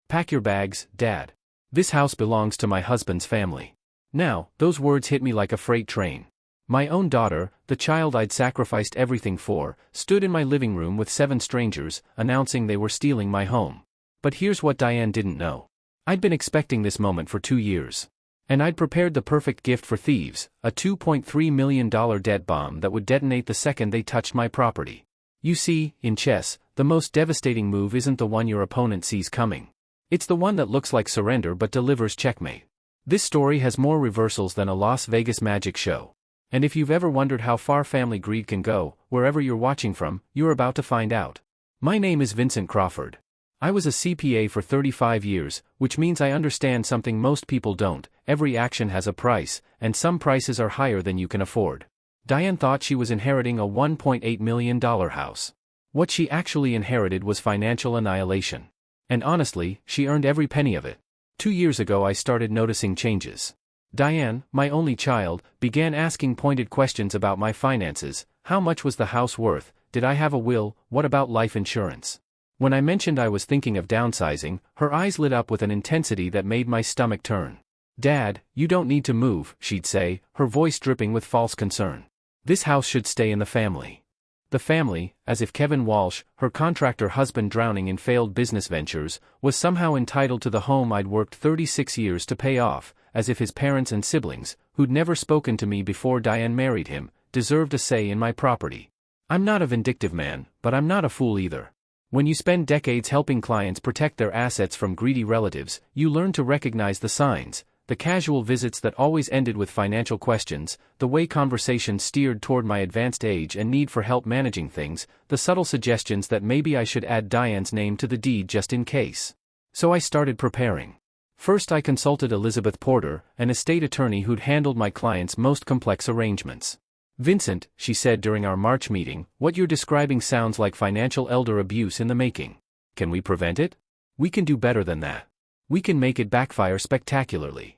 Pack your bags, Dad. This house belongs to my husband's family. Now, those words hit me like a freight train. My own daughter, the child I'd sacrificed everything for, stood in my living room with 7 strangers, announcing they were stealing my home. But here's what Diane didn't know. I'd been expecting this moment for 2 years. And I'd prepared the perfect gift for thieves, a $2.3 million debt bomb that would detonate the second they touched my property. You see, in chess, the most devastating move isn't the one your opponent sees coming. It's the one that looks like surrender but delivers checkmate. This story has more reversals than a Las Vegas magic show. And if you've ever wondered how far family greed can go, wherever you're watching from, you're about to find out. My name is Vincent Crawford. I was a CPA for 35 years, which means I understand something most people don't. Every action has a price, and some prices are higher than you can afford. Diane thought she was inheriting a $1.8 million house. What she actually inherited was financial annihilation. And honestly, she earned every penny of it. 2 years ago I started noticing changes. Diane, my only child, began asking pointed questions about my finances. How much was the house worth? Did I have a will? What about life insurance? When I mentioned I was thinking of downsizing, her eyes lit up with an intensity that made my stomach turn. Dad, you don't need to move, she'd say, her voice dripping with false concern. This house should stay in the family. The family, as if Kevin Walsh, her contractor husband drowning in failed business ventures, was somehow entitled to the home I'd worked 36 years to pay off, as if his parents and siblings, who'd never spoken to me before Diane married him, deserved a say in my property. I'm not a vindictive man, but I'm not a fool either. When you spend decades helping clients protect their assets from greedy relatives, you learn to recognize the signs, the casual visits that always ended with financial questions, the way conversations steered toward my advanced age and need for help managing things, the subtle suggestions that maybe I should add Diane's name to the deed just in case. So I started preparing. First I consulted Elizabeth Porter, an estate attorney who'd handled my clients' most complex arrangements. Vincent, she said during our March meeting, what you're describing sounds like financial elder abuse in the making. Can we prevent it? We can do better than that. We can make it backfire spectacularly.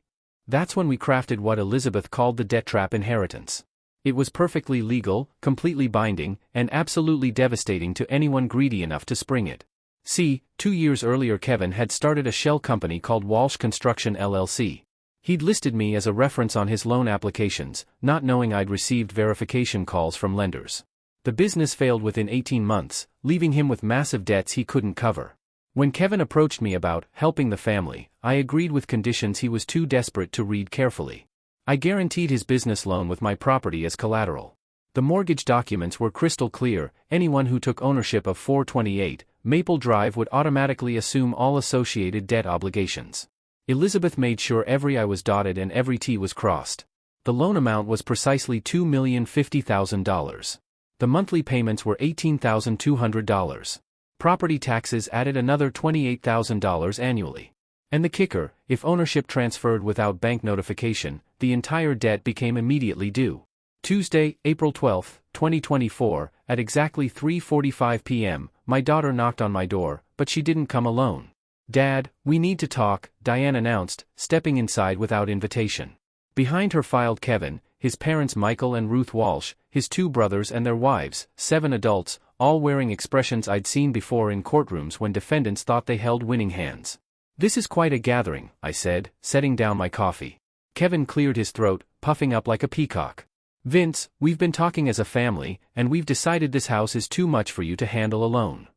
That's when we crafted what Elizabeth called the debt trap inheritance. It was perfectly legal, completely binding, and absolutely devastating to anyone greedy enough to spring it. See, 2 years earlier Kevin had started a shell company called Walsh Construction LLC. He'd listed me as a reference on his loan applications, not knowing I'd received verification calls from lenders. The business failed within 18 months, leaving him with massive debts he couldn't cover. When Kevin approached me about helping the family, I agreed with conditions he was too desperate to read carefully. I guaranteed his business loan with my property as collateral. The mortgage documents were crystal clear. Anyone who took ownership of 428 Maple Drive would automatically assume all associated debt obligations. Elizabeth made sure every I was dotted and every T was crossed. The loan amount was precisely $2,050,000. The monthly payments were $18,200. Property taxes added another $28,000 annually. And the kicker, if ownership transferred without bank notification, the entire debt became immediately due. Tuesday, April 12, 2024, at exactly 3:45 p.m., my daughter knocked on my door, but she didn't come alone. Dad, we need to talk, Diane announced, stepping inside without invitation. Behind her filed Kevin, his parents Michael and Ruth Walsh, his 2 brothers and their wives, 7 adults, all wearing expressions I'd seen before in courtrooms when defendants thought they held winning hands. This is quite a gathering, I said, setting down my coffee. Kevin cleared his throat, puffing up like a peacock. Vince, we've been talking as a family, and we've decided this house is too much for you to handle alone.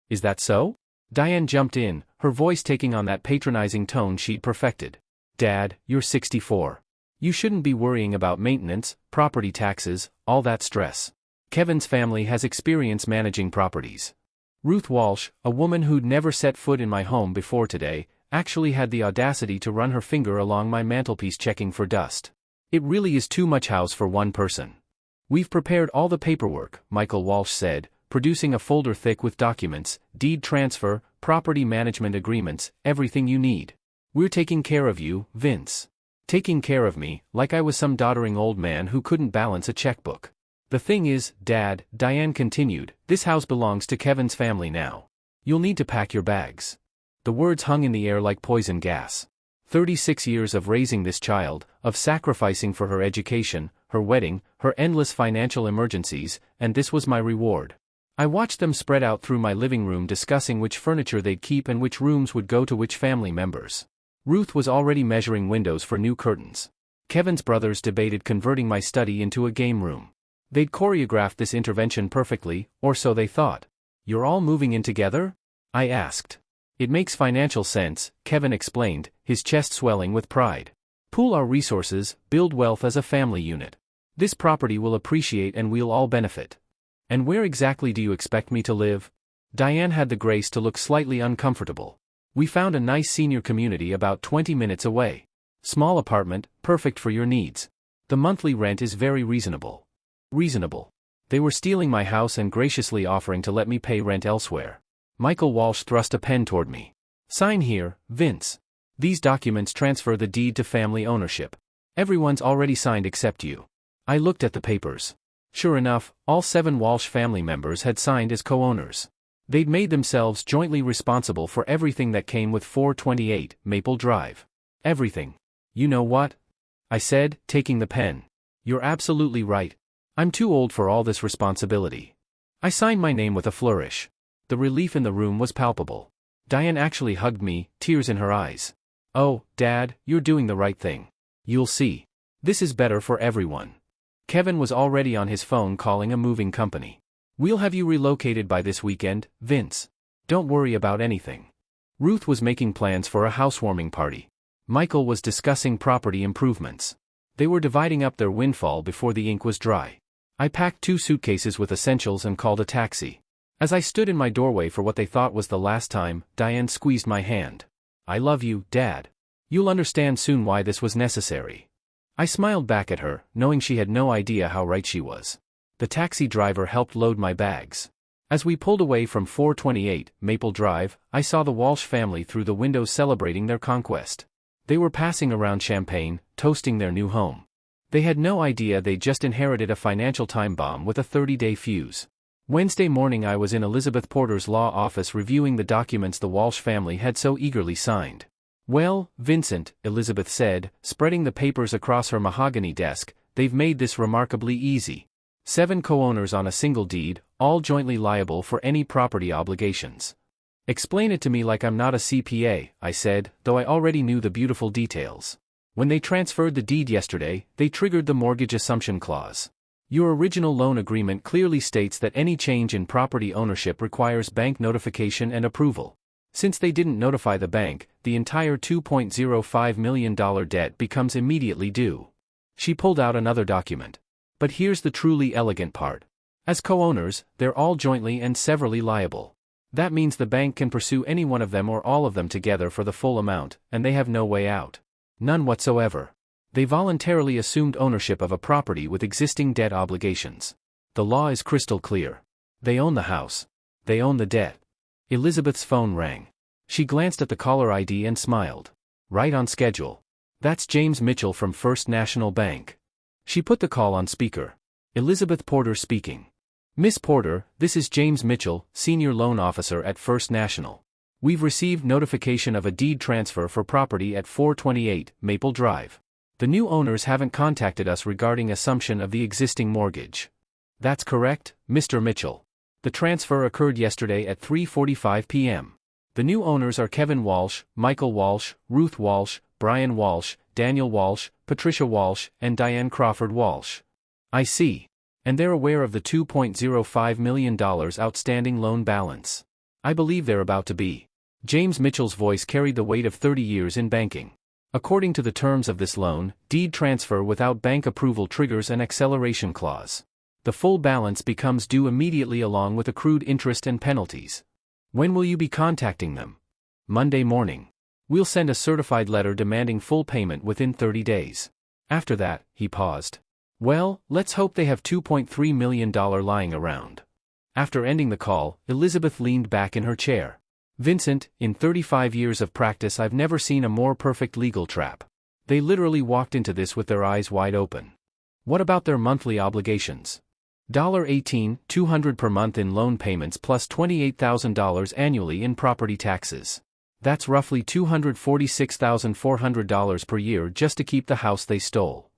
Is that so? Diane jumped in, her voice taking on that patronizing tone she'd perfected. Dad, you're 64. You shouldn't be worrying about maintenance, property taxes, all that stress. Kevin's family has experience managing properties. Ruth Walsh, a woman who'd never set foot in my home before today, actually had the audacity to run her finger along my mantelpiece checking for dust. It really is too much house for one person. We've prepared all the paperwork, Michael Walsh said, producing a folder thick with documents, deed transfer, property management agreements, everything you need. We're taking care of you, Vince. Taking care of me, like I was some doddering old man who couldn't balance a checkbook. The thing is, Dad, Diane continued, this house belongs to Kevin's family now. You'll need to pack your bags. The words hung in the air like poison gas. 36 years of raising this child, of sacrificing for her education, her wedding, her endless financial emergencies, and this was my reward. I watched them spread out through my living room discussing which furniture they'd keep and which rooms would go to which family members. Ruth was already measuring windows for new curtains. Kevin's brothers debated converting my study into a game room. They'd choreographed this intervention perfectly, or so they thought. "You're all moving in together?" I asked. "It makes financial sense," Kevin explained, his chest swelling with pride. "Pool our resources, build wealth as a family unit. This property will appreciate and we'll all benefit." "And where exactly do you expect me to live?" Diane had the grace to look slightly uncomfortable. "We found a nice senior community about 20 minutes away. Small apartment, perfect for your needs. The monthly rent is very reasonable." Reasonable. They were stealing my house and graciously offering to let me pay rent elsewhere. Michael Walsh thrust a pen toward me. "Sign here, Vince. These documents transfer the deed to family ownership. Everyone's already signed except you." I looked at the papers. Sure enough, all 7 Walsh family members had signed as co-owners. They'd made themselves jointly responsible for everything that came with 428 Maple Drive. Everything. "You know what?" I said, taking the pen. "You're absolutely right. I'm too old for all this responsibility." I signed my name with a flourish. The relief in the room was palpable. Diane actually hugged me, tears in her eyes. "Oh, Dad, you're doing the right thing. You'll see. This is better for everyone." Kevin was already on his phone calling a moving company. "We'll have you relocated by this weekend, Vince. Don't worry about anything." Ruth was making plans for a housewarming party. Michael was discussing property improvements. They were dividing up their windfall before the ink was dry. I packed 2 suitcases with essentials and called a taxi. As I stood in my doorway for what they thought was the last time, Diane squeezed my hand. "I love you, Dad. You'll understand soon why this was necessary." I smiled back at her, knowing she had no idea how right she was. The taxi driver helped load my bags. As we pulled away from 428 Maple Drive, I saw the Walsh family through the windows celebrating their conquest. They were passing around champagne, toasting their new home. They had no idea they'd just inherited a financial time bomb with a 30-day fuse. Wednesday morning I was in Elizabeth Porter's law office reviewing the documents the Walsh family had so eagerly signed. "Well, Vincent," Elizabeth said, spreading the papers across her mahogany desk, "they've made this remarkably easy. 7 co-owners on a single deed, all jointly liable for any property obligations." "Explain it to me like I'm not a CPA," I said, though I already knew the beautiful details. "When they transferred the deed yesterday, they triggered the mortgage assumption clause. Your original loan agreement clearly states that any change in property ownership requires bank notification and approval. Since they didn't notify the bank, the entire $2.05 million debt becomes immediately due." She pulled out another document. "But here's the truly elegant part. As co-owners, they're all jointly and severally liable. That means the bank can pursue any one of them or all of them together for the full amount, and they have no way out. None whatsoever. They voluntarily assumed ownership of a property with existing debt obligations. The law is crystal clear. They own the house. They own the debt." Elizabeth's phone rang. She glanced at the caller ID and smiled. "Right on schedule. That's James Mitchell from First National Bank." She put the call on speaker. "Elizabeth Porter speaking. Miss Porter, this is James Mitchell, Senior Loan Officer at First National. We've received notification of a deed transfer for property at 428 Maple Drive. The new owners haven't contacted us regarding assumption of the existing mortgage." "That's correct, Mr. Mitchell. The transfer occurred yesterday at 3:45 p.m. The new owners are Kevin Walsh, Michael Walsh, Ruth Walsh, Brian Walsh, Daniel Walsh, Patricia Walsh, and Diane Crawford Walsh." "I see. And they're aware of the $2.05 million outstanding loan balance." "I believe they're about to be." James Mitchell's voice carried the weight of 30 years in banking. "According to the terms of this loan, deed transfer without bank approval triggers an acceleration clause. The full balance becomes due immediately along with accrued interest and penalties." "When will you be contacting them?" "Monday morning. We'll send a certified letter demanding full payment within 30 days. After that," he paused. "Well, let's hope they have $2.3 million lying around." After ending the call, Elizabeth leaned back in her chair. "Vincent, in 35 years of practice I've never seen a more perfect legal trap. They literally walked into this with their eyes wide open. What about their monthly obligations? $18,200 per month in loan payments plus $28,000 annually in property taxes. That's roughly $246,400 per year just to keep the house they stole."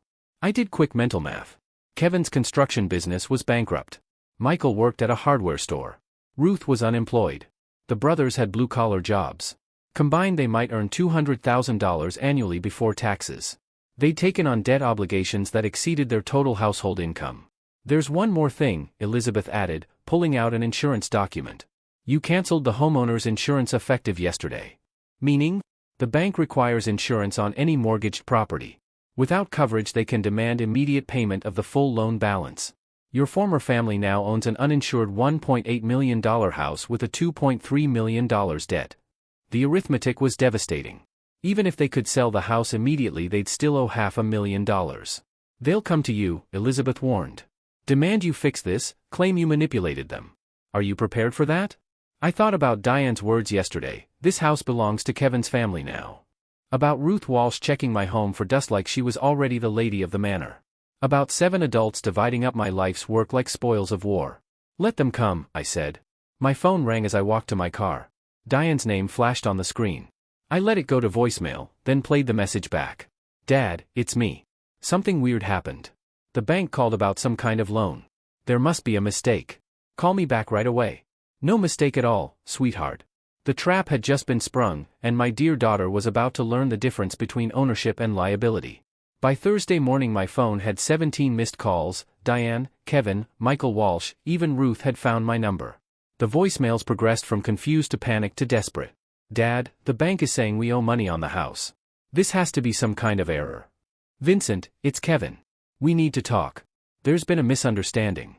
I did quick mental math. Kevin's construction business was bankrupt. Michael worked at a hardware store. Ruth was unemployed. The brothers had blue-collar jobs. Combined they might earn $200,000 annually before taxes. They'd taken on debt obligations that exceeded their total household income. "There's one more thing," Elizabeth added, pulling out an insurance document. "You canceled the homeowner's insurance effective yesterday." "Meaning?" "The bank requires insurance on any mortgaged property. Without coverage they can demand immediate payment of the full loan balance. Your former family now owns an uninsured $1.8 million house with a $2.3 million debt." The arithmetic was devastating. Even if they could sell the house immediately they'd still owe $500,000. "They'll come to you," Elizabeth warned. "Demand you fix this, claim you manipulated them. Are you prepared for that?" "I thought about Diane's words yesterday. This house belongs to Kevin's family now. About Ruth Walsh checking my home for dust like she was already the lady of the manor. About 7 adults dividing up my life's work like spoils of war." "Let them come," I said. My phone rang as I walked to my car. Diane's name flashed on the screen. I let it go to voicemail, then played the message back. "Dad, it's me. Something weird happened. The bank called about some kind of loan. There must be a mistake. Call me back right away." "No mistake at all, sweetheart. The trap had just been sprung, and my dear daughter was about to learn the difference between ownership and liability." By Thursday morning my phone had 17 missed calls. Diane, Kevin, Michael Walsh, even Ruth had found my number. The voicemails progressed from confused to panicked to desperate. "Dad, the bank is saying we owe money on the house. This has to be some kind of error." "Vincent, it's Kevin. We need to talk. There's been a misunderstanding."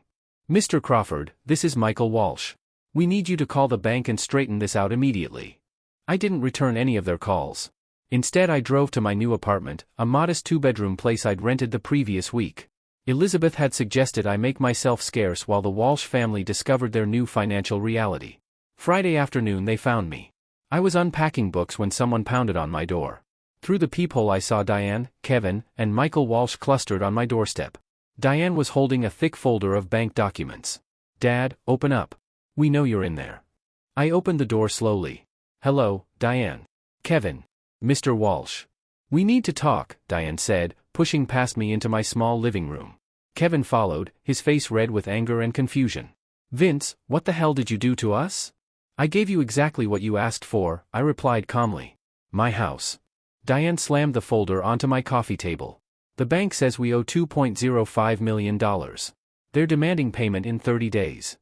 "Mr. Crawford, this is Michael Walsh. We need you to call the bank and straighten this out immediately." I didn't return any of their calls. Instead I drove to my new apartment, a modest 2-bedroom place I'd rented the previous week. Elizabeth had suggested I make myself scarce while the Walsh family discovered their new financial reality. Friday afternoon they found me. I was unpacking books when someone pounded on my door. Through the peephole I saw Diane, Kevin, and Michael Walsh clustered on my doorstep. Diane was holding a thick folder of bank documents. "Dad, open up. We know you're in there." I opened the door slowly. "Hello, Diane. Kevin. Mr. Walsh. We need to talk," Diane said, pushing past me into my small living room. Kevin followed, his face red with anger and confusion. "Vince, what the hell did you do to us?" "I gave you exactly what you asked for," I replied calmly. "My house." Diane slammed the folder onto my coffee table. "The bank says we owe $2.05 million. They're demanding payment in 30 days.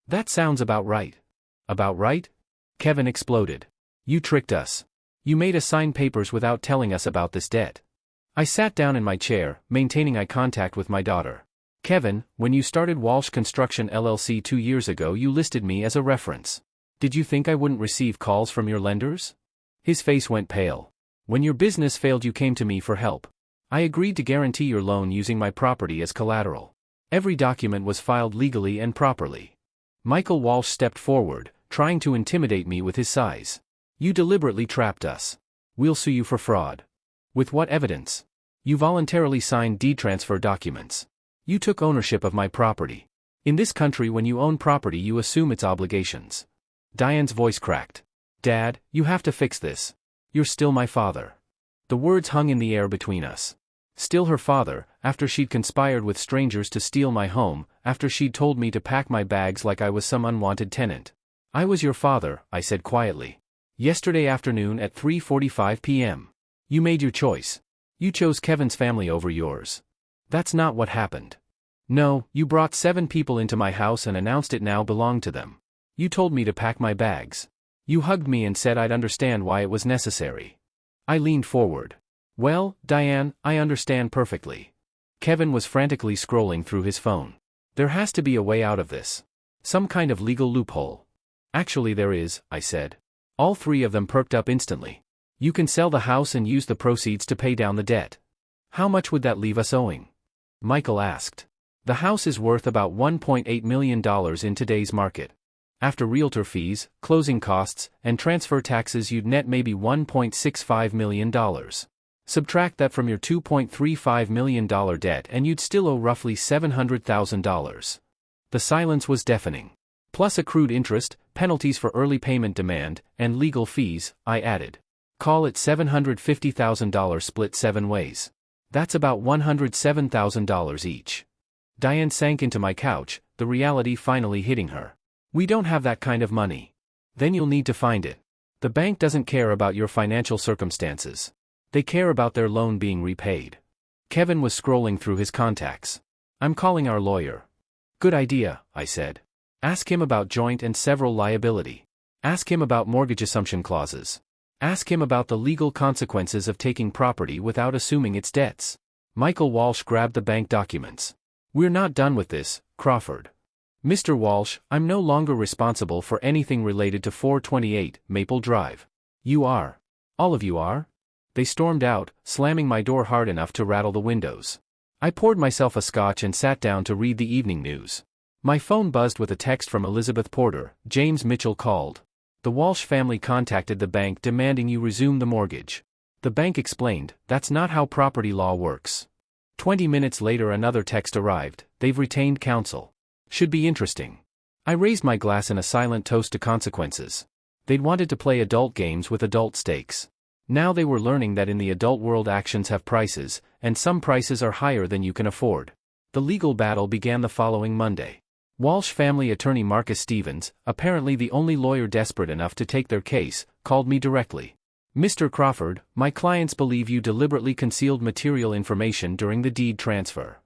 That sounds about right." "About right?" Kevin exploded. "You tricked us. You made us sign papers without telling us about this debt." I sat down in my chair, maintaining eye contact with my daughter. "Kevin, when you started Walsh Construction LLC 2 years ago you listed me as a reference. Did you think I wouldn't receive calls from your lenders?" His face went pale. "When your business failed you came to me for help. I agreed to guarantee your loan using my property as collateral. Every document was filed legally and properly." Michael Walsh stepped forward, trying to intimidate me with his size. "You deliberately trapped us. We'll sue you for fraud." "With what evidence?" "You voluntarily signed deed transfer documents. You took ownership of my property. In this country when you own property you assume its obligations." Diane's voice cracked. "Dad, you have to fix this. You're still my father." The words hung in the air between us. Still her father, after she'd conspired with strangers to steal my home, after she'd told me to pack my bags like I was some unwanted tenant. "I was your father," I said quietly. "Yesterday afternoon at 3:45 p.m. You made your choice. You chose Kevin's family over yours. That's not what happened. No, you brought 7 people into my house and announced it now belonged to them. You told me to pack my bags. You hugged me and said I'd understand why it was necessary." I leaned forward. "Well, Diane, I understand perfectly." Kevin was frantically scrolling through his phone. "There has to be a way out of this. Some kind of legal loophole." "Actually there is," I said. All 3 of them perked up instantly. "You can sell the house and use the proceeds to pay down the debt." "How much would that leave us owing?" Michael asked. "The house is worth about $1.8 million in today's market. After realtor fees, closing costs, and transfer taxes you'd net maybe $1.65 million. Subtract that from your $2.35 million debt and you'd still owe roughly $700,000. The silence was deafening. "Plus accrued interest, penalties for early payment demand, and legal fees," I added. "Call it $750,000 split 7 ways. That's about $107,000 each." Diane sank into my couch, the reality finally hitting her. We don't have that kind of money. Then you'll need to find it. The bank doesn't care about your financial circumstances. They care about their loan being repaid. Kevin was scrolling through his contacts. I'm calling our lawyer. Good idea, I said. Ask him about joint and several liability. Ask him about mortgage assumption clauses. Ask him about the legal consequences of taking property without assuming its debts. Michael Walsh grabbed the bank documents. We're not done with this, Crawford. Mr. Walsh, I'm no longer responsible for anything related to 428 Maple Drive. You are. All of you are? They stormed out, slamming my door hard enough to rattle the windows. I poured myself a scotch and sat down to read the evening news. My phone buzzed with a text from Elizabeth Porter. James Mitchell called. The Walsh family contacted the bank demanding you resume the mortgage. The bank explained, that's not how property law works. 20 minutes later another text arrived, they've retained counsel. Should be interesting. I raised my glass in a silent toast to consequences. They'd wanted to play adult games with adult stakes. Now they were learning that in the adult world actions have prices, and some prices are higher than you can afford. The legal battle began the following Monday. Walsh family attorney Marcus Stevens, apparently the only lawyer desperate enough to take their case, called me directly. Mr. Crawford, my clients believe you deliberately concealed material information during the deed transfer.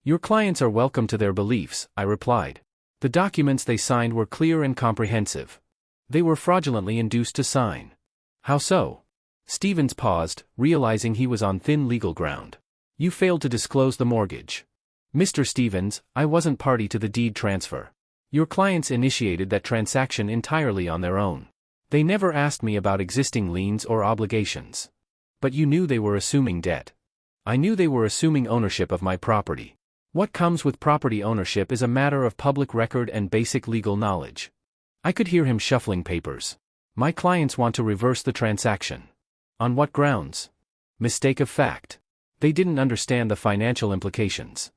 Your clients are welcome to their beliefs, I replied. The documents they signed were clear and comprehensive. They were fraudulently induced to sign. How so? Stevens paused, realizing he was on thin legal ground. You failed to disclose the mortgage. Mr. Stevens, I wasn't party to the deed transfer. Your clients initiated that transaction entirely on their own. They never asked me about existing liens or obligations. But you knew they were assuming debt. I knew they were assuming ownership of my property. What comes with property ownership is a matter of public record and basic legal knowledge. I could hear him shuffling papers. My clients want to reverse the transaction. On what grounds? Mistake of fact. They didn't understand the financial implications.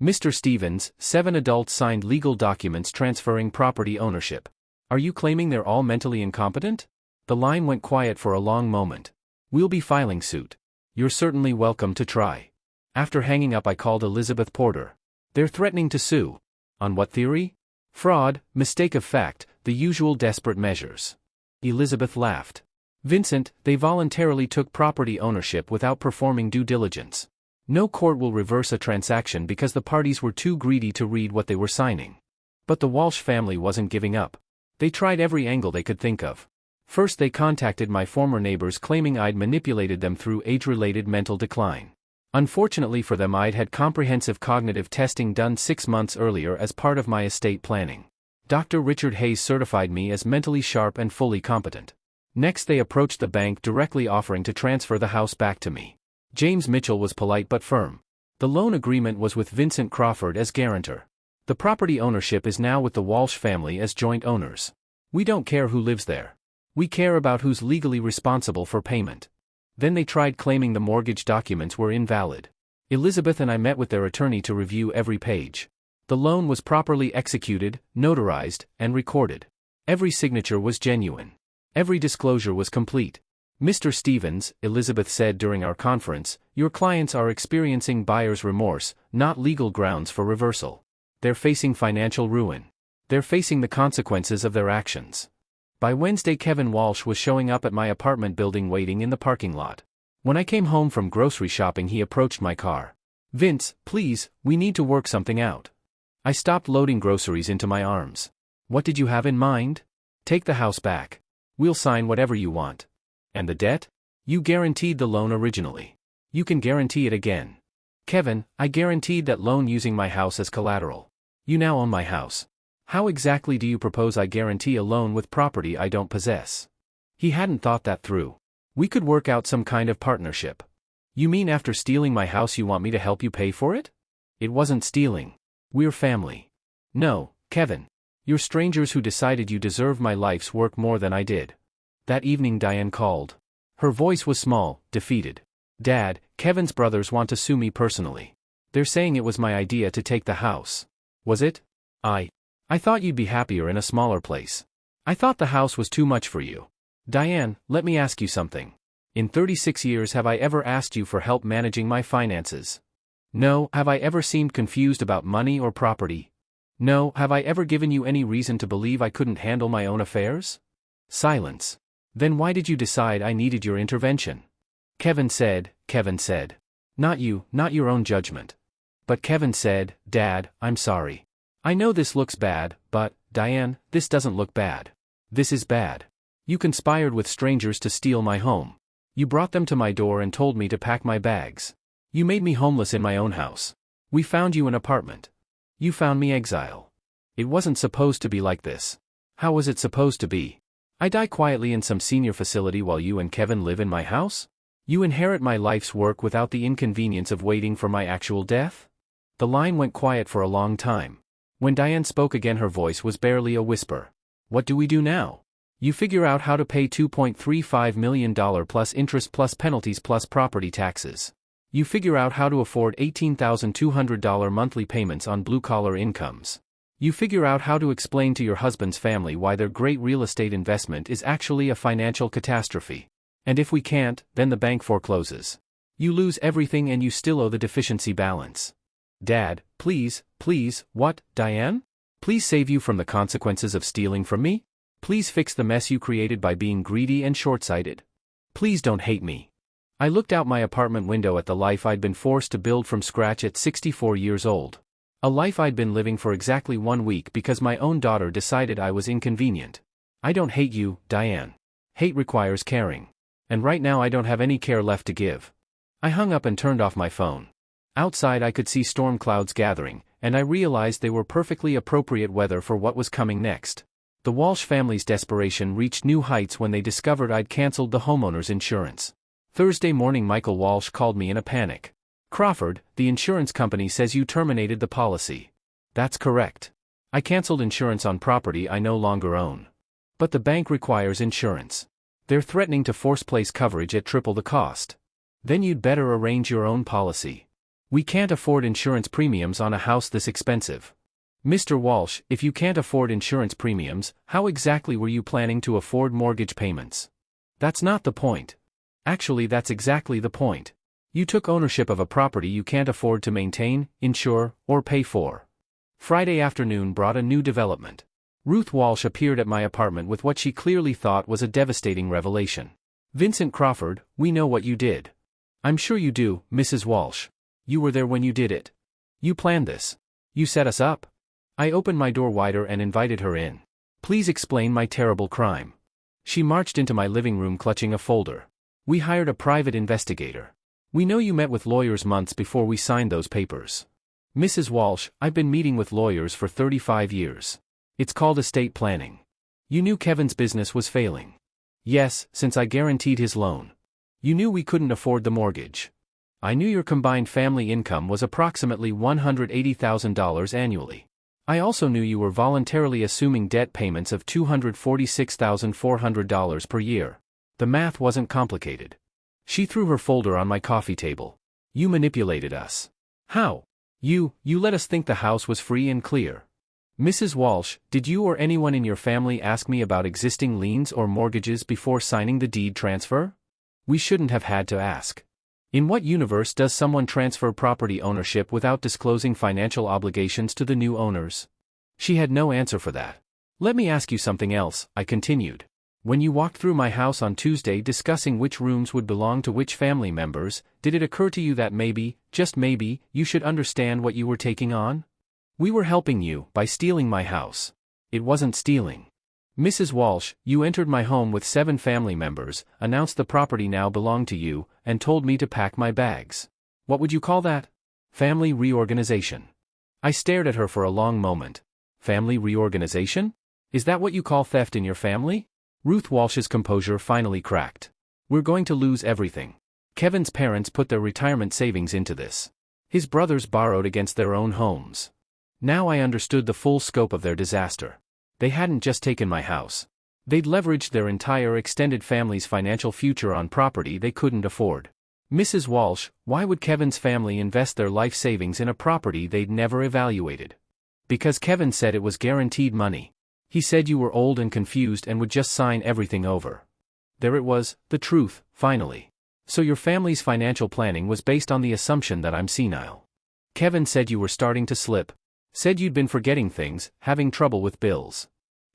Mr. Stevens, 7 adults signed legal documents transferring property ownership. Are you claiming they're all mentally incompetent? The line went quiet for a long moment. We'll be filing suit. You're certainly welcome to try. After hanging up I called Elizabeth Porter. They're threatening to sue. On what theory? Fraud, mistake of fact, the usual desperate measures. Elizabeth laughed. Vincent, they voluntarily took property ownership without performing due diligence. No court will reverse a transaction because the parties were too greedy to read what they were signing. But the Walsh family wasn't giving up. They tried every angle they could think of. First they contacted my former neighbors claiming I'd manipulated them through age-related mental decline. Unfortunately for them I'd had comprehensive cognitive testing done 6 months earlier as part of my estate planning. Dr. Richard Hayes certified me as mentally sharp and fully competent. Next they approached the bank directly offering to transfer the house back to me. James Mitchell was polite but firm. The loan agreement was with Vincent Crawford as guarantor. The property ownership is now with the Walsh family as joint owners. We don't care who lives there. We care about who's legally responsible for payment. Then they tried claiming the mortgage documents were invalid. Elizabeth and I met with their attorney to review every page. The loan was properly executed, notarized, and recorded. Every signature was genuine. Every disclosure was complete. Mr. Stevens, Elizabeth said during our conference, your clients are experiencing buyer's remorse, not legal grounds for reversal. They're facing financial ruin. They're facing the consequences of their actions. By Wednesday Kevin Walsh was showing up at my apartment building waiting in the parking lot. When I came home from grocery shopping he approached my car. Vince, please, we need to work something out. I stopped loading groceries into my arms. What did you have in mind? Take the house back. We'll sign whatever you want. And the debt? You guaranteed the loan originally. You can guarantee it again. Kevin, I guaranteed that loan using my house as collateral. You now own my house. How exactly do you propose I guarantee a loan with property I don't possess? He hadn't thought that through. We could work out some kind of partnership. You mean after stealing my house you want me to help you pay for it? It wasn't stealing. We're family. No, Kevin. You're strangers who decided you deserve my life's work more than I did. That evening Diane called. Her voice was small, defeated. Dad, Kevin's brothers want to sue me personally. They're saying it was my idea to take the house. Was it? I thought you'd be happier in a smaller place. I thought the house was too much for you. Diane, let me ask you something. In 36 years have I ever asked you for help managing my finances? No, have I ever seemed confused about money or property? No, have I ever given you any reason to believe I couldn't handle my own affairs? Silence. Then why did you decide I needed your intervention? Kevin said. Not you, not your own judgment. But Kevin said, Dad, I'm sorry. I know this looks bad, but, Diane, this doesn't look bad. This is bad. You conspired with strangers to steal my home. You brought them to my door and told me to pack my bags. You made me homeless in my own house. We found you an apartment. You found me exile. It wasn't supposed to be like this. How was it supposed to be? I die quietly in some senior facility while you and Kevin live in my house? You inherit my life's work without the inconvenience of waiting for my actual death? The line went quiet for a long time. When Diane spoke again, her voice was barely a whisper. What do we do now? You figure out how to pay $2.35 million plus interest plus penalties plus property taxes. You figure out how to afford $18,200 monthly payments on blue-collar incomes. You figure out how to explain to your husband's family why their great real estate investment is actually a financial catastrophe. And if we can't, then the bank forecloses. You lose everything and you still owe the deficiency balance. Dad, please, what, Diane? Please save you from the consequences of stealing from me? Please fix the mess you created by being greedy and short-sighted. Please don't hate me. I looked out my apartment window at the life I'd been forced to build from scratch at 64 years old. A life I'd been living for exactly 1 week because my own daughter decided I was inconvenient. I don't hate you, Diane. Hate requires caring. And right now I don't have any care left to give. I hung up and turned off my phone. Outside I could see storm clouds gathering, and I realized they were perfectly appropriate weather for what was coming next. The Walsh family's desperation reached new heights when they discovered I'd canceled the homeowner's insurance. Thursday morning Michael Walsh called me in a panic. Crawford, the insurance company says you terminated the policy. That's correct. I canceled insurance on property I no longer own. But the bank requires insurance. They're threatening to force place coverage at triple the cost. Then you'd better arrange your own policy. We can't afford insurance premiums on a house this expensive. Mr. Walsh, if you can't afford insurance premiums, how exactly were you planning to afford mortgage payments? That's not the point. Actually, that's exactly the point. You took ownership of a property you can't afford to maintain, insure, or pay for. Friday afternoon brought a new development. Ruth Walsh appeared at my apartment with what she clearly thought was a devastating revelation. Vincent Crawford, we know what you did. I'm sure you do, Mrs. Walsh. You were there when you did it. You planned this. You set us up. I opened my door wider and invited her in. Please explain my terrible crime. She marched into my living room clutching a folder. We hired a private investigator. We know you met with lawyers months before we signed those papers. Mrs. Walsh, I've been meeting with lawyers for 35 years. It's called estate planning. You knew Kevin's business was failing. Yes, since I guaranteed his loan. You knew we couldn't afford the mortgage. I knew your combined family income was approximately $180,000 annually. I also knew you were voluntarily assuming debt payments of $246,400 per year. The math wasn't complicated. She threw her folder on my coffee table. You manipulated us. How? You let us think the house was free and clear. Mrs. Walsh, did you or anyone in your family ask me about existing liens or mortgages before signing the deed transfer? We shouldn't have had to ask. In what universe does someone transfer property ownership without disclosing financial obligations to the new owners? She had no answer for that. Let me ask you something else, I continued. When you walked through my house on Tuesday discussing which rooms would belong to which family members, did it occur to you that maybe, just maybe, you should understand what you were taking on? We were helping you by stealing my house. It wasn't stealing. Mrs. Walsh, you entered my home with 7 family members, announced the property now belonged to you, and told me to pack my bags. What would you call that? Family reorganization. I stared at her for a long moment. Family reorganization? Is that what you call theft in your family? Ruth Walsh's composure finally cracked. We're going to lose everything. Kevin's parents put their retirement savings into this. His brothers borrowed against their own homes. Now I understood the full scope of their disaster. They hadn't just taken my house. They'd leveraged their entire extended family's financial future on property they couldn't afford. Mrs. Walsh, why would Kevin's family invest their life savings in a property they'd never evaluated? Because Kevin said it was guaranteed money. He said you were old and confused and would just sign everything over. There it was, the truth, finally. So your family's financial planning was based on the assumption that I'm senile. Kevin said you were starting to slip. Said you'd been forgetting things, having trouble with bills.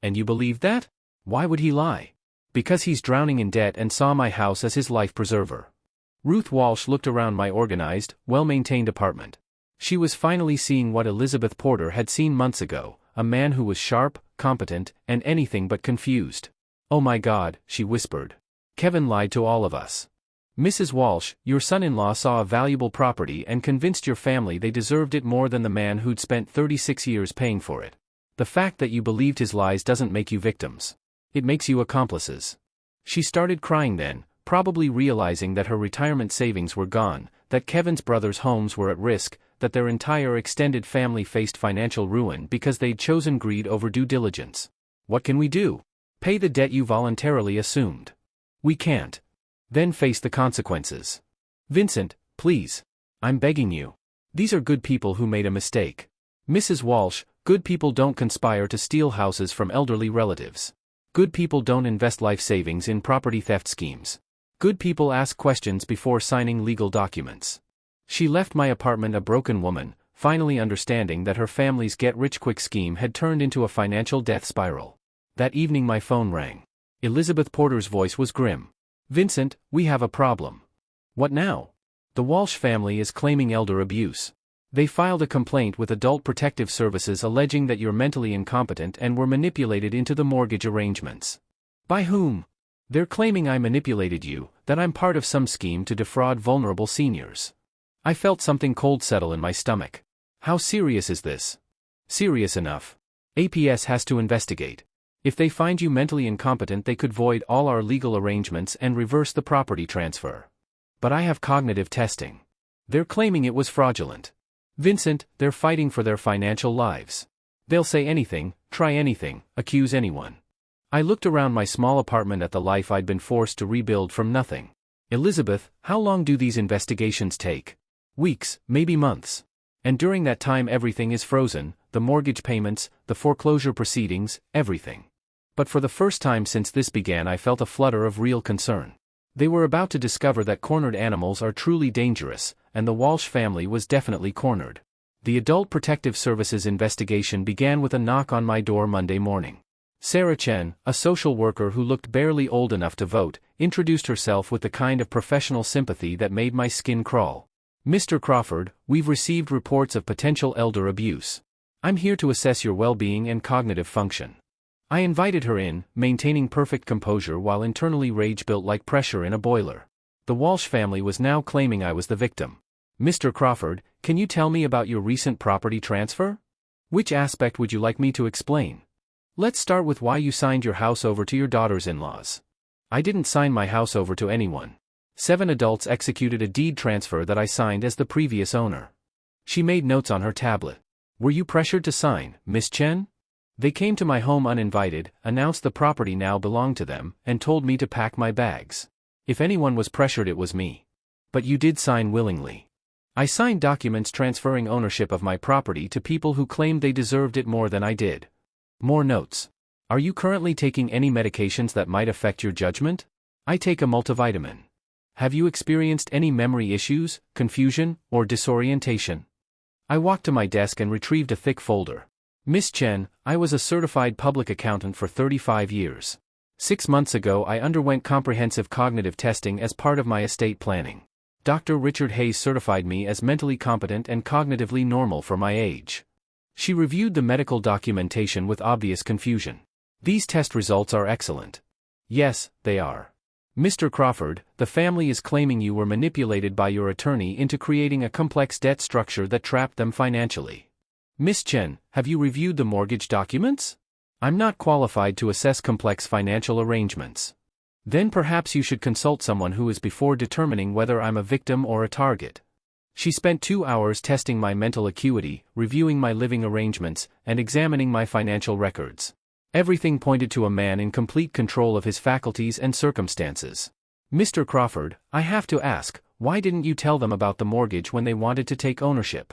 And you believed that? Why would he lie? Because he's drowning in debt and saw my house as his life preserver. Ruth Walsh looked around my organized, well-maintained apartment. She was finally seeing what Elizabeth Porter had seen months ago, a man who was sharp, competent, and anything but confused. "Oh my God," she whispered. "Kevin lied to all of us. Mrs. Walsh, your son-in-law saw a valuable property and convinced your family they deserved it more than the man who'd spent 36 years paying for it. The fact that you believed his lies doesn't make you victims. It makes you accomplices." She started crying then, probably realizing that her retirement savings were gone, that Kevin's brothers' homes were at risk, that their entire extended family faced financial ruin because they'd chosen greed over due diligence. "What can we do? Pay the debt you voluntarily assumed." "We can't." "Then face the consequences." "Vincent, please. I'm begging you. These are good people who made a mistake. Mrs. Walsh, good people don't conspire to steal houses from elderly relatives. Good people don't invest life savings in property theft schemes. Good people ask questions before signing legal documents." She left my apartment a broken woman, finally understanding that her family's get-rich-quick scheme had turned into a financial death spiral. That evening my phone rang. Elizabeth Porter's voice was grim. "Vincent, we have a problem." "What now?" "The Walsh family is claiming elder abuse. They filed a complaint with Adult Protective Services alleging that you're mentally incompetent and were manipulated into the mortgage arrangements." "By whom?" "They're claiming I manipulated you, that I'm part of some scheme to defraud vulnerable seniors." I felt something cold settle in my stomach. "How serious is this?" "Serious enough. APS has to investigate. If they find you mentally incompetent, they could void all our legal arrangements and reverse the property transfer." "But I have cognitive testing." "They're claiming it was fraudulent." "Vincent, they're fighting for their financial lives. They'll say anything, try anything, accuse anyone." I looked around my small apartment at the life I'd been forced to rebuild from nothing. "Elizabeth, how long do these investigations take?" "Weeks, maybe months. And during that time everything is frozen, the mortgage payments, the foreclosure proceedings, everything." But for the first time since this began I felt a flutter of real concern. They were about to discover that cornered animals are truly dangerous, and the Walsh family was definitely cornered. The Adult Protective Services investigation began with a knock on my door Monday morning. Sarah Chen, a social worker who looked barely old enough to vote, introduced herself with the kind of professional sympathy that made my skin crawl. "Mr. Crawford, we've received reports of potential elder abuse. I'm here to assess your well-being and cognitive function." I invited her in, maintaining perfect composure while internally rage built like pressure in a boiler. The Walsh family was now claiming I was the victim. "Mr. Crawford, can you tell me about your recent property transfer? Which aspect would you like me to explain?" "Let's start with why you signed your house over to your daughters-in-laws." "I didn't sign my house over to anyone. 7 adults executed a deed transfer that I signed as the previous owner." She made notes on her tablet. "Were you pressured to sign, Miss Chen?" "They came to my home uninvited, announced the property now belonged to them, and told me to pack my bags. If anyone was pressured it was me." "But you did sign willingly." "I signed documents transferring ownership of my property to people who claimed they deserved it more than I did." More notes. "Are you currently taking any medications that might affect your judgment?" "I take a multivitamin." "Have you experienced any memory issues, confusion, or disorientation?" I walked to my desk and retrieved a thick folder. "Miss Chen, I was a certified public accountant for 35 years. 6 months ago I underwent comprehensive cognitive testing as part of my estate planning. Dr. Richard Hayes certified me as mentally competent and cognitively normal for my age." She reviewed the medical documentation with obvious confusion. "These test results are excellent." "Yes, they are." "Mr. Crawford, the family is claiming you were manipulated by your attorney into creating a complex debt structure that trapped them financially." "Miss Chen, have you reviewed the mortgage documents?" "I'm not qualified to assess complex financial arrangements." "Then perhaps you should consult someone who is before determining whether I'm a victim or a target." She spent 2 hours testing my mental acuity, reviewing my living arrangements, and examining my financial records. Everything pointed to a man in complete control of his faculties and circumstances. "Mr. Crawford, I have to ask, why didn't you tell them about the mortgage when they wanted to take ownership?"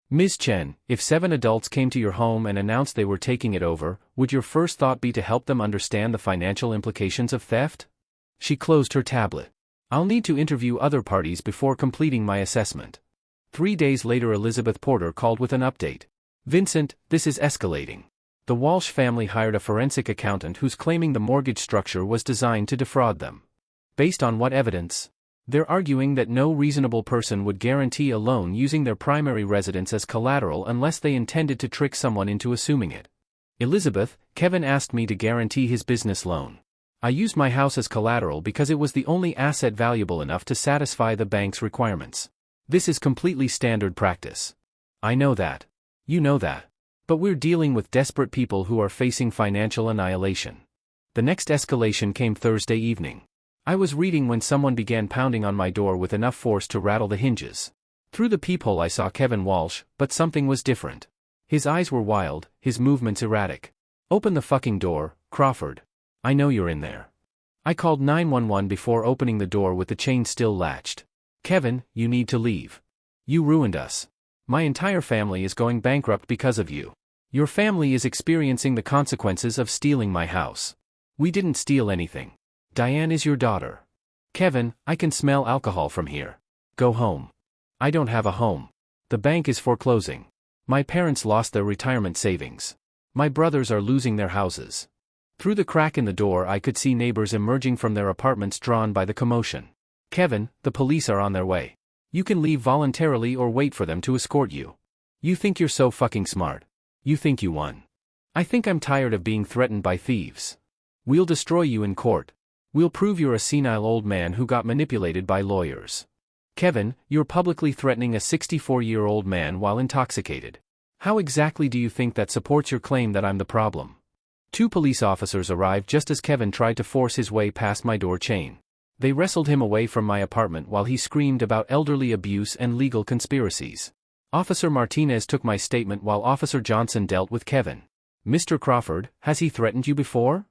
"Ms. Chen, if 7 adults came to your home and announced they were taking it over, would your first thought be to help them understand the financial implications of theft?" She closed her tablet. "I'll need to interview other parties before completing my assessment." 3 days later Elizabeth Porter called with an update. Vincent, this is escalating. The Walsh family hired a forensic accountant who's claiming the mortgage structure was designed to defraud them. Based on what evidence? They're arguing that no reasonable person would guarantee a loan using their primary residence as collateral unless they intended to trick someone into assuming it. Elizabeth, Kevin asked me to guarantee his business loan. I used my house as collateral because it was the only asset valuable enough to satisfy the bank's requirements. This is completely standard practice. I know that. You know that. But we're dealing with desperate people who are facing financial annihilation. The next escalation came Thursday evening. I was reading when someone began pounding on my door with enough force to rattle the hinges. Through the peephole I saw Kevin Walsh, but something was different. His eyes were wild, his movements erratic. Open the fucking door, Crawford. I know you're in there. I called 911 before opening the door with the chain still latched. Kevin, you need to leave. You ruined us. My entire family is going bankrupt because of you. Your family is experiencing the consequences of stealing my house. We didn't steal anything. Diane is your daughter. Kevin, I can smell alcohol from here. Go home. I don't have a home. The bank is foreclosing. My parents lost their retirement savings. My brothers are losing their houses. Through the crack in the door I could see neighbors emerging from their apartments drawn by the commotion. Kevin, the police are on their way. You can leave voluntarily or wait for them to escort you. You think you're so fucking smart. You think you won. I think I'm tired of being threatened by thieves. We'll destroy you in court. We'll prove you're a senile old man who got manipulated by lawyers. Kevin, you're publicly threatening a 64-year-old man while intoxicated. How exactly do you think that supports your claim that I'm the problem? 2 police officers arrived just as Kevin tried to force his way past my door chain. They wrestled him away from my apartment while he screamed about elderly abuse and legal conspiracies. Officer Martinez took my statement while Officer Johnson dealt with Kevin. Mr. Crawford, has he threatened you before?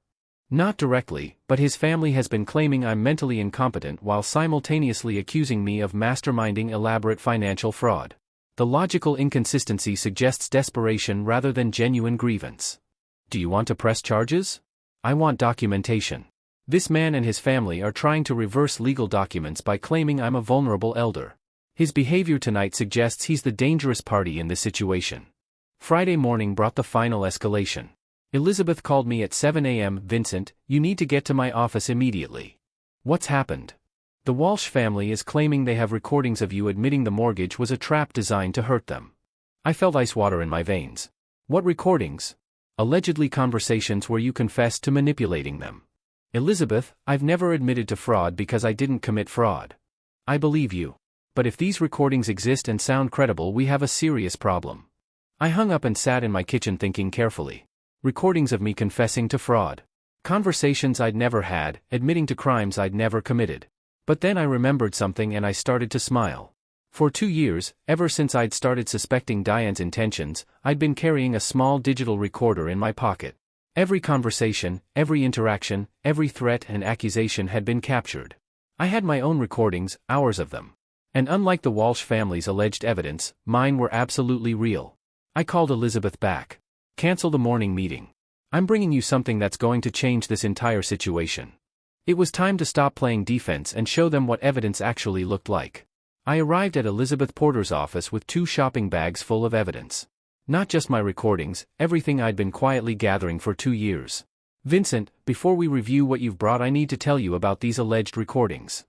Not directly, but his family has been claiming I'm mentally incompetent while simultaneously accusing me of masterminding elaborate financial fraud. The logical inconsistency suggests desperation rather than genuine grievance. Do you want to press charges? I want documentation. This man and his family are trying to reverse legal documents by claiming I'm a vulnerable elder. His behavior tonight suggests he's the dangerous party in this situation. Friday morning brought the final escalation. Elizabeth called me at 7 a.m. Vincent, you need to get to my office immediately. What's happened? The Walsh family is claiming they have recordings of you admitting the mortgage was a trap designed to hurt them. I felt ice water in my veins. What recordings? Allegedly conversations where you confessed to manipulating them. Elizabeth, I've never admitted to fraud because I didn't commit fraud. I believe you. But if these recordings exist and sound credible, we have a serious problem. I hung up and sat in my kitchen thinking carefully. Recordings of me confessing to fraud. Conversations I'd never had, admitting to crimes I'd never committed. But then I remembered something and I started to smile. For 2 years, ever since I'd started suspecting Diane's intentions, I'd been carrying a small digital recorder in my pocket. Every conversation, every interaction, every threat and accusation had been captured. I had my own recordings, hours of them. And unlike the Walsh family's alleged evidence, mine were absolutely real. I called Elizabeth back. Cancel the morning meeting. I'm bringing you something that's going to change this entire situation. It was time to stop playing defense and show them what evidence actually looked like. I arrived at Elizabeth Porter's office with 2 shopping bags full of evidence. Not just my recordings, everything I'd been quietly gathering for 2 years. Vincent, before we review what you've brought, I need to tell you about these alleged recordings.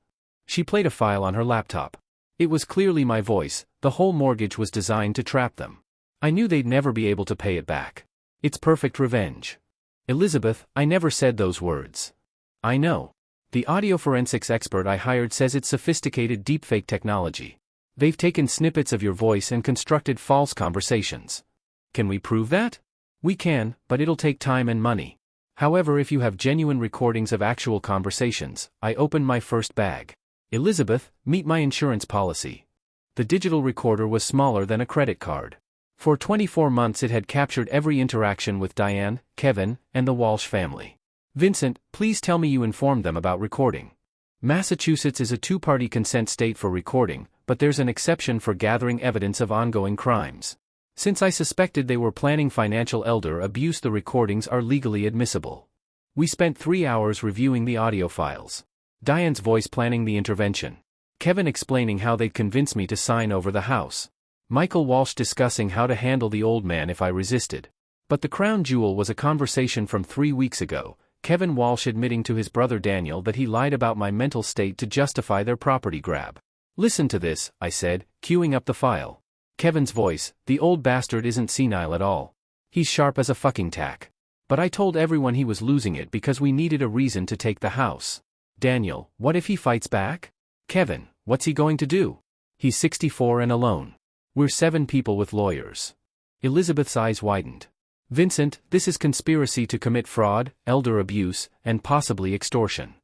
She played a file on her laptop. It was clearly my voice. The whole mortgage was designed to trap them. I knew they'd never be able to pay it back. It's perfect revenge. Elizabeth, I never said those words. I know. The audio forensics expert I hired says it's sophisticated deepfake technology. They've taken snippets of your voice and constructed false conversations. Can we prove that? We can, but it'll take time and money. However, if you have genuine recordings of actual conversations, I opened my first bag. Elizabeth, meet my insurance policy. The digital recorder was smaller than a credit card. For 24 months it had captured every interaction with Diane, Kevin, and the Walsh family. Vincent, please tell me you informed them about recording. Massachusetts is a 2-party consent state for recording, but there's an exception for gathering evidence of ongoing crimes. Since I suspected they were planning financial elder abuse, the recordings are legally admissible. We spent 3 hours reviewing the audio files. Diane's voice planning the intervention. Kevin explaining how they'd convince me to sign over the house. Michael Walsh discussing how to handle the old man if I resisted. But the crown jewel was a conversation from 3 weeks ago, Kevin Walsh admitting to his brother Daniel that he lied about my mental state to justify their property grab. "Listen to this," I said, queuing up the file. Kevin's voice, "The old bastard isn't senile at all. He's sharp as a fucking tack. But I told everyone he was losing it because we needed a reason to take the house." Daniel, "What if he fights back?" Kevin, "What's he going to do? He's 64 and alone. We're 7 people with lawyers." Elizabeth's eyes widened. "Vincent, this is conspiracy to commit fraud, elder abuse, and possibly extortion.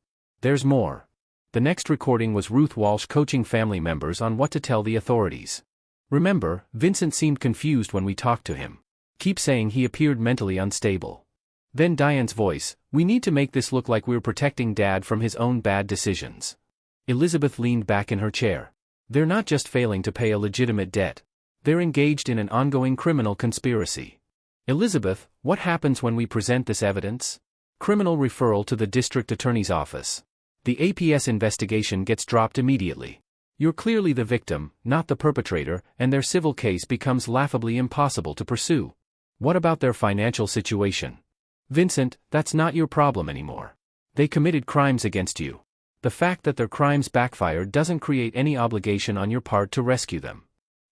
There's more." The next recording was Ruth Walsh coaching family members on what to tell the authorities. "Remember, Vincent seemed confused when we talked to him. Keep saying he appeared mentally unstable." Then Diane's voice, "We need to make this look like we're protecting Dad from his own bad decisions." Elizabeth leaned back in her chair. "They're not just failing to pay a legitimate debt. They're engaged in an ongoing criminal conspiracy." "Elizabeth, what happens when we present this evidence?" "Criminal referral to the district attorney's office. The APS investigation gets dropped immediately. You're clearly the victim, not the perpetrator, and their civil case becomes laughably impossible to pursue." "What about their financial situation?" "Vincent, that's not your problem anymore. They committed crimes against you. The fact that their crimes backfired doesn't create any obligation on your part to rescue them.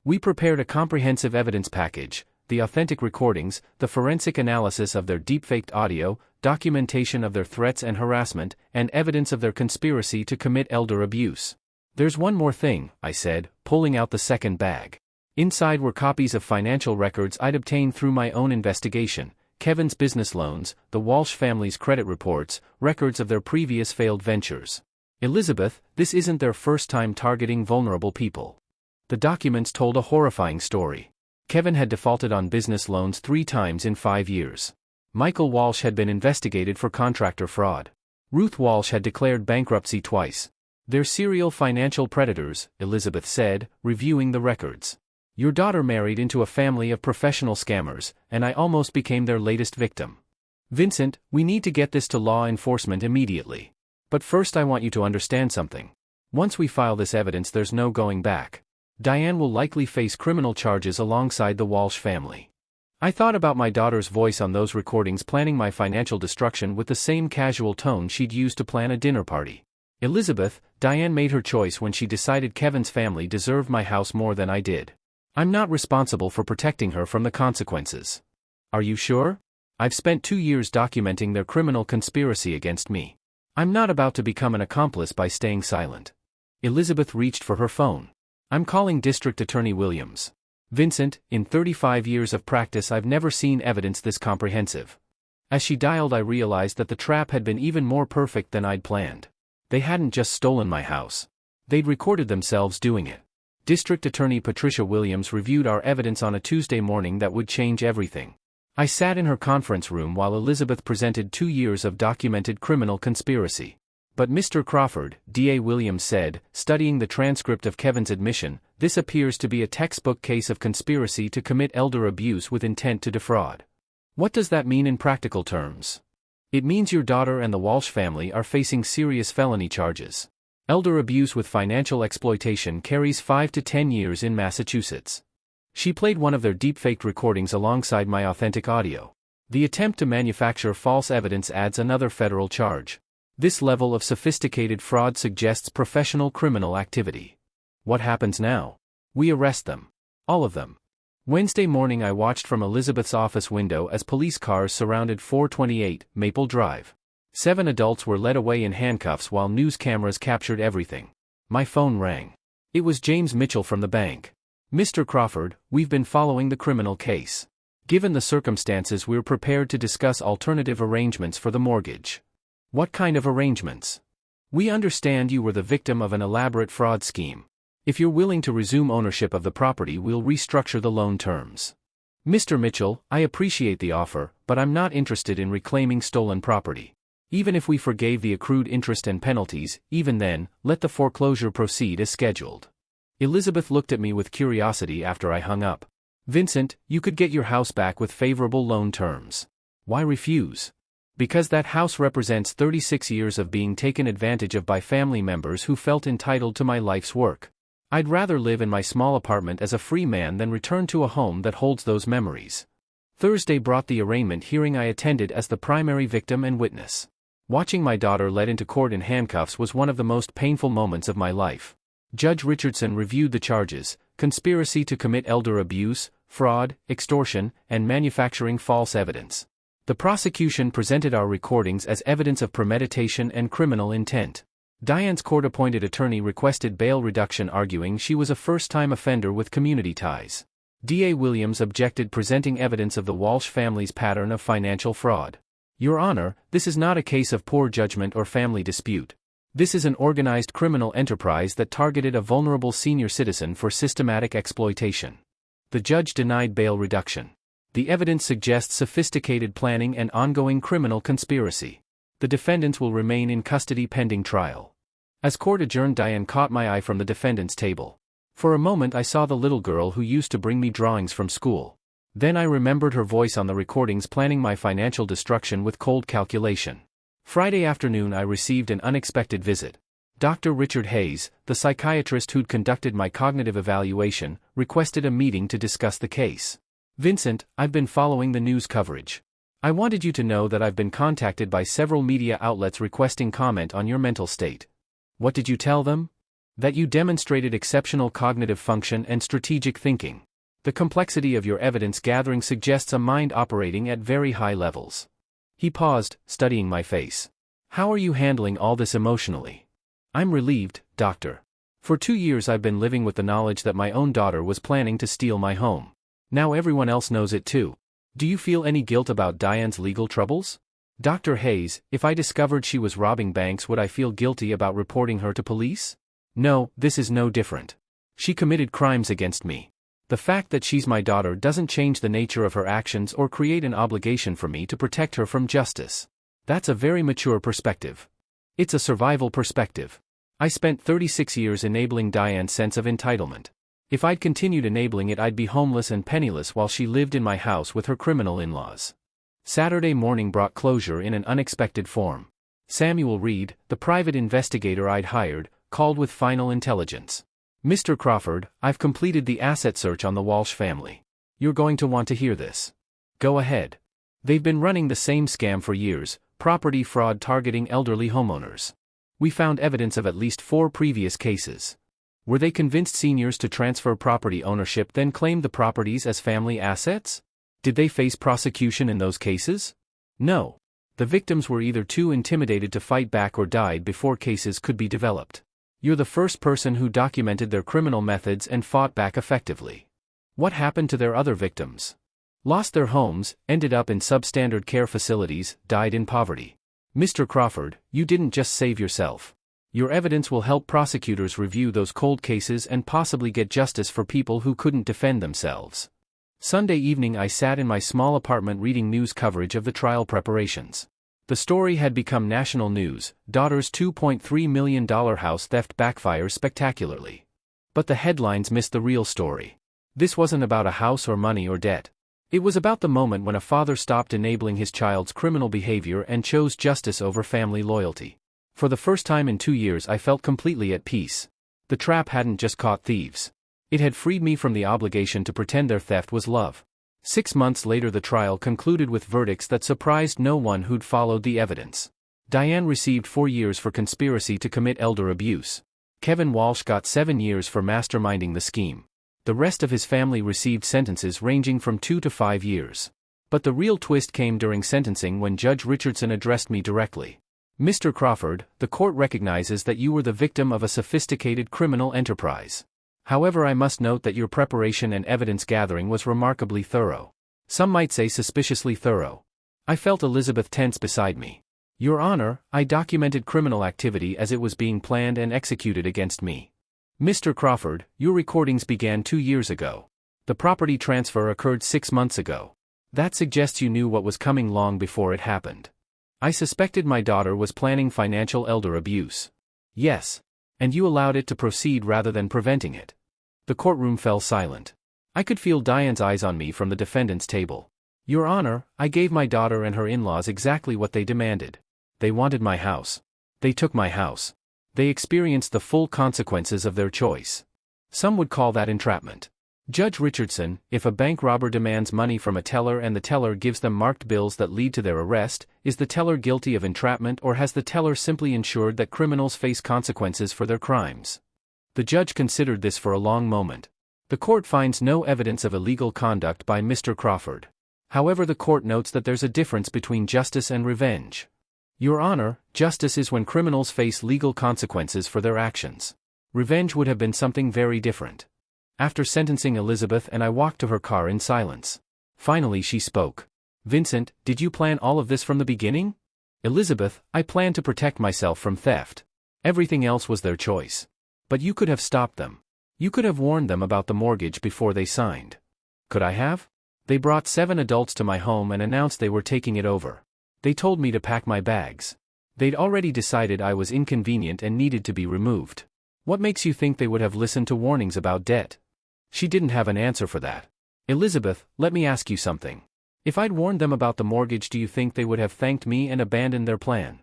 We prepared a comprehensive evidence package, the authentic recordings, the forensic analysis of their deepfaked audio, documentation of their threats and harassment, and evidence of their conspiracy to commit elder abuse. There's one more thing," I said, pulling out the second bag. Inside were copies of financial records I'd obtained through my own investigation, Kevin's business loans, the Walsh family's credit reports, records of their previous failed ventures. "Elizabeth, this isn't their first time targeting vulnerable people." The documents told a horrifying story. Kevin had defaulted on business loans 3 times in 5 years. Michael Walsh had been investigated for contractor fraud. Ruth Walsh had declared bankruptcy twice. "They're serial financial predators," Elizabeth said, reviewing the records. "Your daughter married into a family of professional scammers, and I almost became their latest victim. Vincent, we need to get this to law enforcement immediately. But first I want you to understand something. Once we file this evidence there's no going back. Diane will likely face criminal charges alongside the Walsh family." I thought about my daughter's voice on those recordings planning my financial destruction with the same casual tone she'd used to plan a dinner party. "Elizabeth, Diane made her choice when she decided Kevin's family deserved my house more than I did. I'm not responsible for protecting her from the consequences." "Are you sure? I've spent 2 years documenting their criminal conspiracy against me. I'm not about to become an accomplice by staying silent." Elizabeth reached for her phone. "I'm calling District Attorney Williams. Vincent, in 35 years of practice I've never seen evidence this comprehensive." As she dialed I realized that the trap had been even more perfect than I'd planned. They hadn't just stolen my house. They'd recorded themselves doing it. District Attorney Patricia Williams reviewed our evidence on a Tuesday morning that would change everything. I sat in her conference room while Elizabeth presented 2 years of documented criminal conspiracy. "But Mr. Crawford," DA Williams said, studying the transcript of Kevin's admission, "this appears to be a textbook case of conspiracy to commit elder abuse with intent to defraud. What does that mean in practical terms?" "It means your daughter and the Walsh family are facing serious felony charges. Elder abuse with financial exploitation carries 5 to 10 years in Massachusetts." She played one of their deepfaked recordings alongside my authentic audio. "The attempt to manufacture false evidence adds another federal charge. This level of sophisticated fraud suggests professional criminal activity." "What happens now?" "We arrest them. All of them." Wednesday morning I watched from Elizabeth's office window as police cars surrounded 428 Maple Drive. 7 adults were led away in handcuffs while news cameras captured everything. My phone rang. It was James Mitchell from the bank. "Mr. Crawford, we've been following the criminal case. Given the circumstances we're prepared to discuss alternative arrangements for the mortgage." "What kind of arrangements?" "We understand you were the victim of an elaborate fraud scheme. If you're willing to resume ownership of the property we'll restructure the loan terms." "Mr. Mitchell, I appreciate the offer, but I'm not interested in reclaiming stolen property. Even if we forgave the accrued interest and penalties, even then, let the foreclosure proceed as scheduled." Elizabeth looked at me with curiosity after I hung up. "Vincent, you could get your house back with favorable loan terms. Why refuse?" Because that house represents 36 years of being taken advantage of by family members who felt entitled to my life's work. I'd rather live in my small apartment as a free man than return to a home that holds those memories. Thursday brought the arraignment hearing I attended as the primary victim and witness. Watching my daughter led into court in handcuffs was one of the most painful moments of my life. Judge Richardson reviewed the charges: conspiracy to commit elder abuse, fraud, extortion, and manufacturing false evidence. The prosecution presented our recordings as evidence of premeditation and criminal intent. Diane's court-appointed attorney requested bail reduction, arguing she was a first-time offender with community ties. D.A. Williams objected, presenting evidence of the Walsh family's pattern of financial fraud. Your Honor, this is not a case of poor judgment or family dispute. This is an organized criminal enterprise that targeted a vulnerable senior citizen for systematic exploitation. The judge denied bail reduction. The evidence suggests sophisticated planning and ongoing criminal conspiracy. The defendants will remain in custody pending trial. As court adjourned, Diane caught my eye from the defendant's table. For a moment I saw the little girl who used to bring me drawings from school. Then I remembered her voice on the recordings planning my financial destruction with cold calculation. Friday afternoon I received an unexpected visit. Dr. Richard Hayes, the psychiatrist who'd conducted my cognitive evaluation, requested a meeting to discuss the case. Vincent, I've been following the news coverage. I wanted you to know that I've been contacted by several media outlets requesting comment on your mental state. What did you tell them? That you demonstrated exceptional cognitive function and strategic thinking. The complexity of your evidence gathering suggests a mind operating at very high levels. He paused, studying my face. How are you handling all this emotionally? I'm relieved, Doctor. For 2 years I've been living with the knowledge that my own daughter was planning to steal my home. Now everyone else knows it too. Do you feel any guilt about Diane's legal troubles? Dr. Hayes, if I discovered she was robbing banks, would I feel guilty about reporting her to police? No, this is no different. She committed crimes against me. The fact that she's my daughter doesn't change the nature of her actions or create an obligation for me to protect her from justice. That's a very mature perspective. It's a survival perspective. I spent 36 years enabling Diane's sense of entitlement. If I'd continued enabling it, I'd be homeless and penniless while she lived in my house with her criminal in-laws. Saturday morning brought closure in an unexpected form. Samuel Reed, the private investigator I'd hired, called with final intelligence. Mr. Crawford, I've completed the asset search on the Walsh family. You're going to want to hear this. Go ahead. They've been running the same scam for years, property fraud targeting elderly homeowners. We found evidence of at least 4 previous cases. Were they convinced seniors to transfer property ownership then claimed the properties as family assets? Did they face prosecution in those cases? No. The victims were either too intimidated to fight back or died before cases could be developed. You're the first person who documented their criminal methods and fought back effectively. What happened to their other victims? Lost their homes, ended up in substandard care facilities, died in poverty. Mr. Crawford, you didn't just save yourself. Your evidence will help prosecutors review those cold cases and possibly get justice for people who couldn't defend themselves. Sunday evening I sat in my small apartment reading news coverage of the trial preparations. The story had become national news: daughter's $2.3 million house theft backfires spectacularly. But the headlines missed the real story. This wasn't about a house or money or debt. It was about the moment when a father stopped enabling his child's criminal behavior and chose justice over family loyalty. For the first time in 2 years I felt completely at peace. The trap hadn't just caught thieves. It had freed me from the obligation to pretend their theft was love. 6 months later the trial concluded with verdicts that surprised no one who'd followed the evidence. Diane received 4 years for conspiracy to commit elder abuse. Kevin Walsh got 7 years for masterminding the scheme. The rest of his family received sentences ranging from 2 to 5 years. But the real twist came during sentencing when Judge Richardson addressed me directly. Mr. Crawford, the court recognizes that you were the victim of a sophisticated criminal enterprise. However, I must note that your preparation and evidence gathering was remarkably thorough. Some might say suspiciously thorough. I felt Elizabeth tense beside me. Your Honor, I documented criminal activity as it was being planned and executed against me. Mr. Crawford, your recordings began 2 years ago. The property transfer occurred 6 months ago. That suggests you knew what was coming long before it happened. I suspected my daughter was planning financial elder abuse. Yes. And you allowed it to proceed rather than preventing it. The courtroom fell silent. I could feel Diane's eyes on me from the defendant's table. Your Honor, I gave my daughter and her in-laws exactly what they demanded. They wanted my house. They took my house. They experienced the full consequences of their choice. Some would call that entrapment. Judge Richardson, if a bank robber demands money from a teller and the teller gives them marked bills that lead to their arrest, is the teller guilty of entrapment, or has the teller simply ensured that criminals face consequences for their crimes? The judge considered this for a long moment. The court finds no evidence of illegal conduct by Mr. Crawford. However, the court notes that there's a difference between justice and revenge. Your Honor, justice is when criminals face legal consequences for their actions. Revenge would have been something very different. After sentencing Elizabeth and I walked to her car in silence. Finally she spoke. Vincent, did you plan all of this from the beginning? Elizabeth, I planned to protect myself from theft. Everything else was their choice. But you could have stopped them. You could have warned them about the mortgage before they signed. Could I have? They brought 7 adults to my home and announced they were taking it over. They told me to pack my bags. They'd already decided I was inconvenient and needed to be removed. What makes you think they would have listened to warnings about debt? She didn't have an answer for that. Elizabeth, let me ask you something. If I'd warned them about the mortgage, do you think they would have thanked me and abandoned their plan?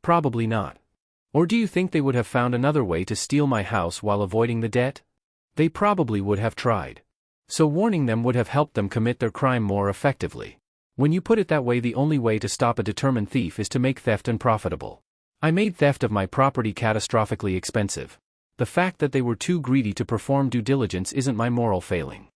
Probably not. Or do you think they would have found another way to steal my house while avoiding the debt? They probably would have tried. So warning them would have helped them commit their crime more effectively. When you put it that way, the only way to stop a determined thief is to make theft unprofitable. I made theft of my property catastrophically expensive. The fact that they were too greedy to perform due diligence isn't my moral failing.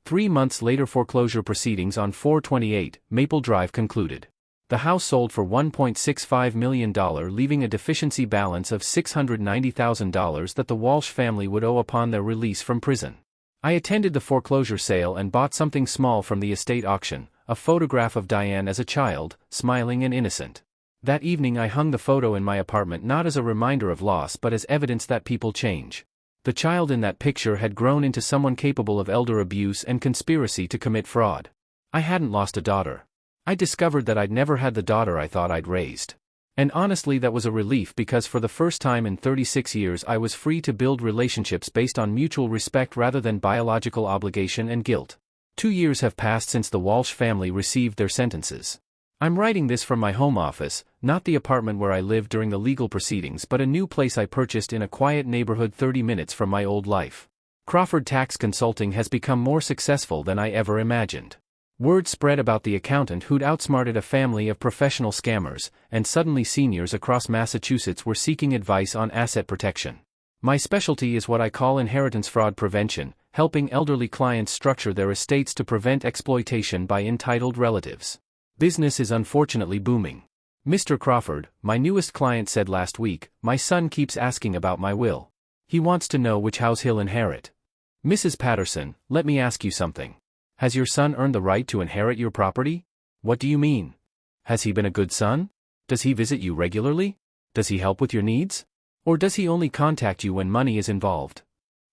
3 months later, foreclosure proceedings on 428 Maple Drive concluded. The house sold for $1.65 million, leaving a deficiency balance of $690,000 that the Walsh family would owe upon their release from prison. I attended the foreclosure sale and bought something small from the estate auction, a photograph of Diane as a child, smiling and innocent. That evening I hung the photo in my apartment not as a reminder of loss but as evidence that people change. The child in that picture had grown into someone capable of elder abuse and conspiracy to commit fraud. I hadn't lost a daughter. I discovered that I'd never had the daughter I thought I'd raised. And honestly, that was a relief, because for the first time in 36 years I was free to build relationships based on mutual respect rather than biological obligation and guilt. 2 years have passed since the Walsh family received their sentences. I'm writing this from my home office, not the apartment where I lived during the legal proceedings, but a new place I purchased in a quiet neighborhood 30 minutes from my old life. Crawford Tax Consulting has become more successful than I ever imagined. Word spread about the accountant who'd outsmarted a family of professional scammers, and suddenly seniors across Massachusetts were seeking advice on asset protection. My specialty is what I call inheritance fraud prevention, helping elderly clients structure their estates to prevent exploitation by entitled relatives. Business is unfortunately booming. Mr. Crawford, my newest client, said last week, my son keeps asking about my will. He wants to know which house he'll inherit. Mrs. Patterson, let me ask you something. Has your son earned the right to inherit your property? What do you mean? Has he been a good son? Does he visit you regularly? Does he help with your needs? Or does he only contact you when money is involved?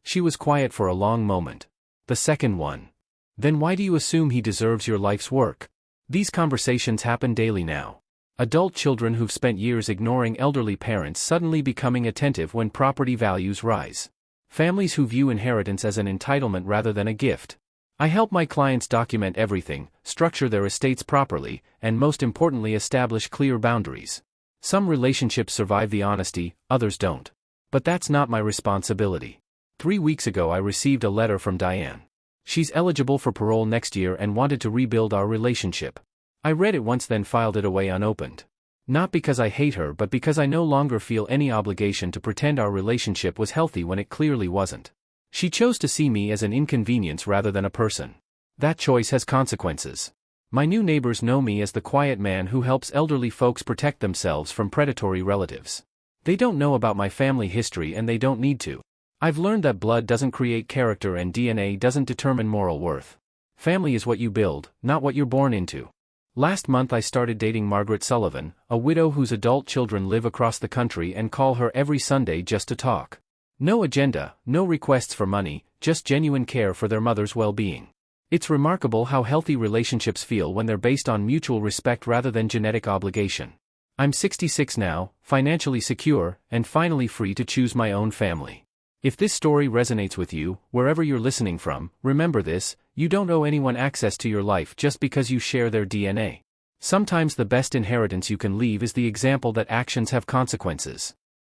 She was quiet for a long moment. The second one. Then why do you assume he deserves your life's work? These conversations happen daily now. Adult children who've spent years ignoring elderly parents suddenly becoming attentive when property values rise. Families who view inheritance as an entitlement rather than a gift. I help my clients document everything, structure their estates properly, and most importantly establish clear boundaries. Some relationships survive the honesty, others don't. But that's not my responsibility. 3 weeks ago I received a letter from Diane. She's eligible for parole next year and wanted to rebuild our relationship. I read it once, then filed it away unopened. Not because I hate her, but because I no longer feel any obligation to pretend our relationship was healthy when it clearly wasn't. She chose to see me as an inconvenience rather than a person. That choice has consequences. My new neighbors know me as the quiet man who helps elderly folks protect themselves from predatory relatives. They don't know about my family history, and they don't need to. I've learned that blood doesn't create character and DNA doesn't determine moral worth. Family is what you build, not what you're born into. Last month I started dating Margaret Sullivan, a widow whose adult children live across the country and call her every Sunday just to talk. No agenda, no requests for money, just genuine care for their mother's well-being. It's remarkable how healthy relationships feel when they're based on mutual respect rather than genetic obligation. I'm 66 now, financially secure, and finally free to choose my own family. If this story resonates with you, wherever you're listening from, remember this: you don't owe anyone access to your life just because you share their DNA. Sometimes the best inheritance you can leave is the example that actions have consequences.